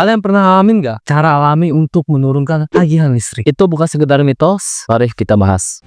Kalian pernah alamin nggak cara alami untuk menurunkan tagihan listrik? Itu bukan sekedar mitos, mari kita bahas.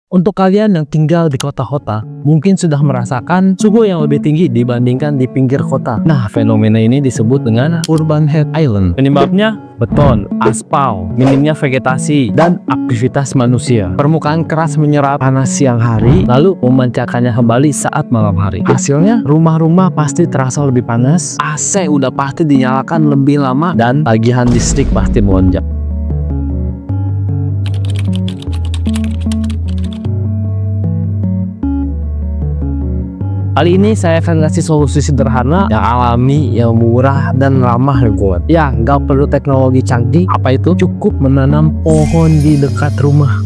Untuk kalian yang tinggal di kota-kota, mungkin sudah merasakan suhu yang lebih tinggi dibandingkan di pinggir kota. Nah, fenomena ini disebut dengan urban heat island. Penyebabnya beton, aspal, minimnya vegetasi, dan aktivitas manusia. Permukaan keras menyerap panas siang hari, lalu memancarkannya kembali saat malam hari. Hasilnya, rumah-rumah pasti terasa lebih panas, AC udah pasti dinyalakan lebih lama, dan tagihan listrik pasti melonjak. Kali ini saya akan ngasih solusi sederhana, yang alami, yang murah, dan ramah lingkungan. Ya, nggak perlu teknologi canggih. Apa itu? Cukup menanam pohon di dekat rumah.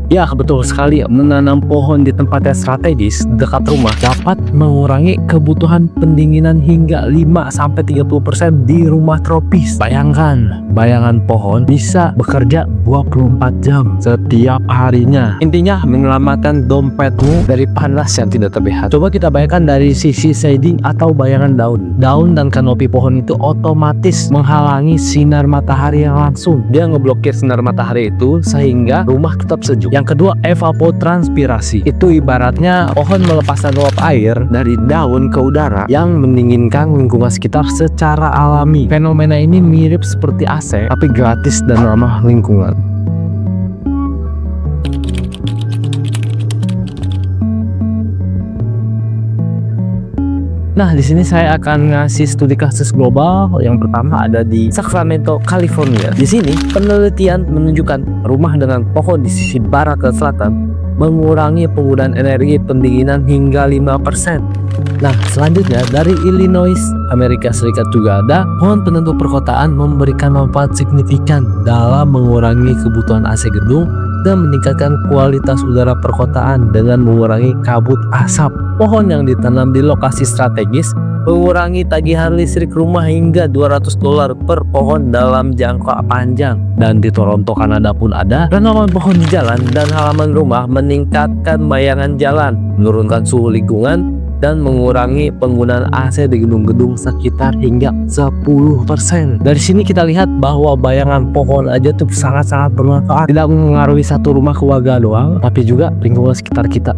Ya, betul sekali. Menanam pohon di tempat yang strategis dekat rumah dapat mengurangi kebutuhan pendinginan hingga 5-30% di rumah tropis. Bayangkan pohon bisa bekerja 24 jam setiap harinya. Intinya menyelamatkan dompetmu dari panas yang tidak terlihat. Coba kita bayangkan dari sisi shading atau bayangan daun. Daun dan kanopi pohon itu otomatis menghalangi sinar matahari yang langsung. Dia ngeblokir sinar matahari itu sehingga rumah tetap sejuk. Yang kedua, evapotranspirasi. Itu ibaratnya pohon melepaskan uap air dari daun ke udara yang mendinginkan lingkungan sekitar secara alami. Fenomena ini mirip seperti AC, tapi gratis dan ramah lingkungan. Nah, di sini saya akan ngasih studi kasus global. Yang pertama ada di Sacramento, California. Di sini penelitian menunjukkan rumah dengan pohon di sisi barat dan selatan mengurangi penggunaan energi pendinginan hingga 5%. Nah, selanjutnya dari Illinois, Amerika Serikat juga ada pohon penentu perkotaan memberikan manfaat signifikan dalam mengurangi kebutuhan AC gedung dan meningkatkan kualitas udara perkotaan dengan mengurangi kabut asap. Pohon yang ditanam di lokasi strategis mengurangi tagihan listrik rumah hingga $200 per pohon dalam jangka panjang. Dan di Toronto, Kanada pun ada penanaman pohon di jalan dan halaman rumah meningkatkan bayangan jalan, menurunkan suhu lingkungan, dan mengurangi penggunaan AC di gedung-gedung sekitar hingga 10%. Dari sini kita lihat bahwa bayangan pohon aja tuh sangat-sangat bermanfaat. Tidak mengaruhi satu rumah keluarga doang, tapi juga lingkungan sekitar kita.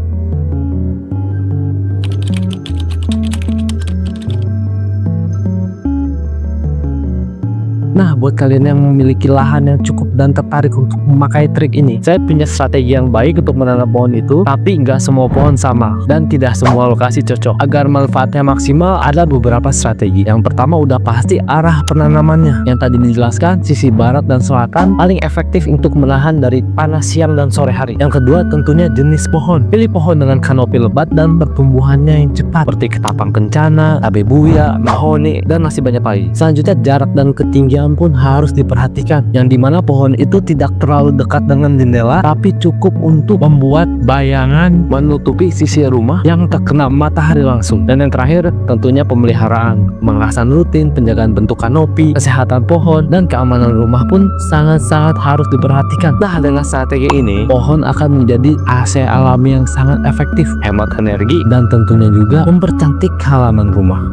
Nah, buat kalian yang memiliki lahan yang cukup dan tertarik untuk memakai trik ini, saya punya strategi yang baik untuk menanam pohon itu, tapi nggak semua pohon sama dan tidak semua lokasi cocok. Agar manfaatnya maksimal, ada beberapa strategi. Yang pertama udah pasti arah penanamannya. Yang tadi dijelaskan, sisi barat dan selatan paling efektif untuk menahan dari panas siang dan sore hari. Yang kedua tentunya jenis pohon. Pilih pohon dengan kanopi lebat dan pertumbuhannya yang cepat, seperti ketapang kencana, tabebuya, mahoni, dan masih banyak lagi. Selanjutnya jarak dan ketinggian pun harus diperhatikan, yang dimana pohon itu tidak terlalu dekat dengan jendela tapi cukup untuk membuat bayangan menutupi sisi rumah yang terkena matahari langsung. Dan yang terakhir tentunya pemeliharaan, pengawasan rutin, penjagaan bentuk kanopi, kesehatan pohon, dan keamanan rumah pun sangat-sangat harus diperhatikan. Nah, dengan strategi ini pohon akan menjadi AC alami yang sangat efektif, hemat energi, dan tentunya juga mempercantik halaman rumah.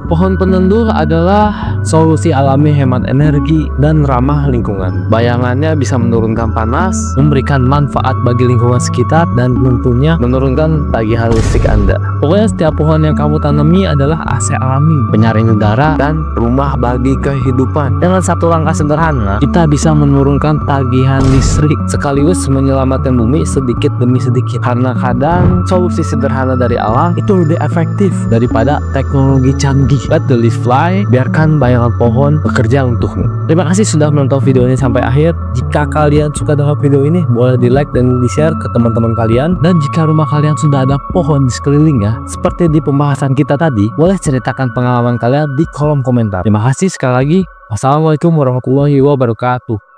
Pohon penentu adalah solusi alami hemat energi dan ramah lingkungan. Bayangannya bisa menurunkan panas, memberikan manfaat bagi lingkungan sekitar, dan tentunya menurunkan tagihan listrik Anda. Pokoknya setiap pohon yang kamu tanami adalah AC alami, penyaring udara, dan rumah bagi kehidupan. Dengan satu langkah sederhana, kita bisa menurunkan tagihan listrik sekaligus menyelamatkan bumi sedikit demi sedikit. Karena kadang solusi sederhana dari alam itu lebih efektif daripada teknologi canggih. let the leaf fly, biarkan bayangan pohon bekerja untukmu. Terima kasih sudah menonton video ini sampai akhir. Jika kalian suka dengan video ini, boleh di like dan di share ke teman-teman kalian. Dan jika rumah kalian sudah ada pohon di sekelilingnya, seperti di pembahasan kita tadi, boleh ceritakan pengalaman kalian di kolom komentar. Terima kasih sekali lagi. Wassalamualaikum warahmatullahi wabarakatuh.